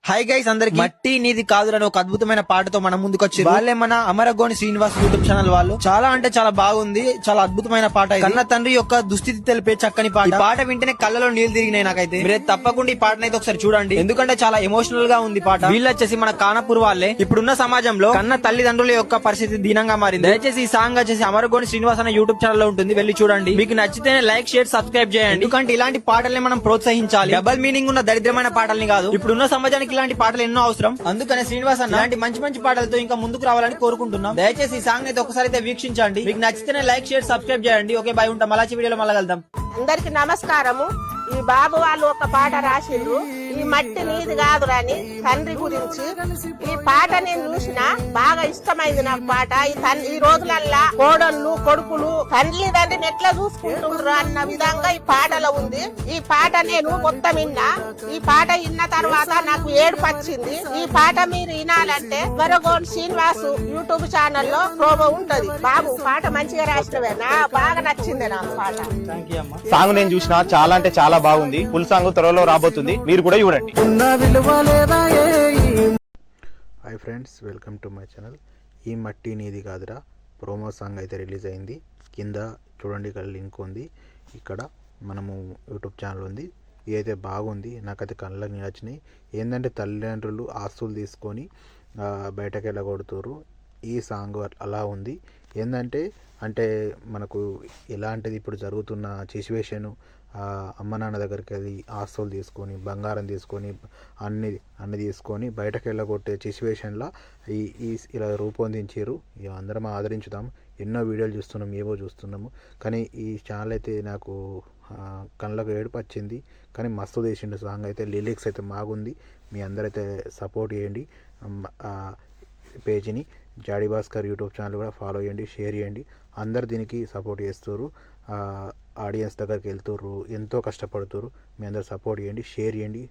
Hi guys అందరికి మట్టి నీది కాదులని ఒక అద్భుతమైన పాటతో మన ముందుకు వచ్చి వాళ్ళే మన అమరగోని శ్రీనివాస్ యూట్యూబ్ ఛానల్ వాళ్ళు చాలా అంటే చాలా బాగుంది. చాలా అద్భుతమైన పాట. కన్న తండ్రి యొక్క దుస్థితి తెలిపే చక్కని పాట. ఈ పాట వింటేనే కళ్ళలో నీళ్లు తిరిగినాయి నాకైతే. మీరే తప్పకుండా ఈ పాటనైతే ఒకసారి చూడండి, ఎందుకంటే చాలా ఎమోషనల్ గా ఉంది పాట. వీళ్ళు వచ్చేసి మన కానపూర్ వాళ్ళే. ఇప్పుడున్న సమాజంలో కన్న తల్లిదండ్రుల యొక్క పరిస్థితి దీనంగా మారింది. దయచేసి ఈ సాంగ్ వచ్చేసి అమరగోని శ్రీనివాస్ అనే యూట్యూబ్ ఛానల్ లో ఉంటుంది, వెళ్ళి చూడండి. మీకు నచ్చితేనే లైక్ షేర్ సబ్స్క్రైబ్ చేయండి, ఎందుకంటే ఇలాంటి పాటల్ని మనం ప్రోత్సహించాలి. డబల్ మీనింగ్ ఉన్న దరిద్రమైన పాటల్ని కాదు. ఇప్పుడున్న సమాజానికి ఇలాంటి పాటలు ఎన్నో అవసరం. అందుకనే శ్రీనివాస్ అన్న ఇలాంటి మంచి మంచి పాటలతో ఇంకా ముందుకు రావాలని కోరుకుంటున్నాం. దయచేసి ఈ సాంగ్ అయితే ఒకసారి అయితే వీక్షించండి. మీకు నచ్చితేనే లైక్ షేర్ సబ్స్క్రైబ్ చేయండి. ఓకే బాయ్, ఉంటాం. మళ్ళీ వీడియోలో మళ్ళీ కలుద్దాం. అందరికి నమస్కారము. ఈ బాబు వాళ్ళు ఒక పాట రాసిండ్రు, ఈ మట్టి నీది కాదురని తండ్రి గురించి. ఈ పాట నేను చూసిన బాగా ఇష్టమైంది నాకు పాట. ఈ రోజులల్లా కోడళ్ళు కొడుకులు తండ్రిని ఎట్లా చూసుకుంటుండ్రు అన్న విధంగా ఈ పాటలో ఉంది. ఈ పాట నేను మొత్తం విన్నా. ఈ పాట విన్న తర్వాత నాకు ఏడుపు వచ్చింది. ఈ పాట మీరు వినాలంటే మరగోన్ శ్రీనివాస్ యూట్యూబ్ ఛానల్లో ప్రోమో ఉంటది. బాబు పాట మంచిగా రాసినవే, నా బాగా నచ్చింది నాకు పాట. సాంగ్ నేను చూసిన చాలా అంటే చాలా బాగుంది. ఫుల్ సాంగ్ త్వరలో రాబోతుంది, మీరు కూడా చూడండి. Hi friends, welcome to my channel. ఈ మట్టి నీది కాదురా ప్రోమో సాంగ్ అయితే రిలీజ్ అయింది. కింద చూడండి, ఇక్కడ లింక్ ఉంది. ఇక్కడ మనము యూట్యూబ్ ఛానల్ ఉంది. ఇదైతే బాగుంది, నాకైతే కళ్ళకి నచ్చినాయి. ఏంటంటే తల్లిదండ్రులు ఆస్తులు తీసుకొని బయటకు వెళ్ళగొడుతురు. ఈ సాంగ్ అలా ఉంది. ఏంటంటే మనకు ఎలాంటిది ఇప్పుడు జరుగుతున్న సిచ్యువేషను, అమ్మ నాన్న దగ్గరికి వెళ్ళి ఆస్తులు తీసుకొని బంగారం తీసుకొని అన్ని తీసుకొని బయటకు వెళ్ళగొట్టే సిచ్యువేషన్లో ఇలా రూపొందించారు. అందరం ఆదరించుదాం. ఎన్నో వీడియోలు చూస్తున్నాం, ఏవో చూస్తున్నాము, కానీ ఈ ఛానల్ అయితే నాకు కళ్ళకు ఏడుపు వచ్చింది. కానీ మస్తు తీసిండు సాంగ్ అయితే. లిరిక్స్ అయితే బాగుంది. మీ అందరైతే సపోర్ట్ చేయండి. పేజీని జాడీ భాస్కర్ యూట్యూబ్ ఛానల్ కూడా ఫాలో చేయండి, షేర్ చేయండి. అందరు దీనికి సపోర్ట్ చేస్తారు, ఆడియన్స్ దగ్గరికి వెళ్తుర్రు, ఎంతో కష్టపడుతున్నారు. మీ అందరు సపోర్ట్ చేయండి, షేర్ చేయండి.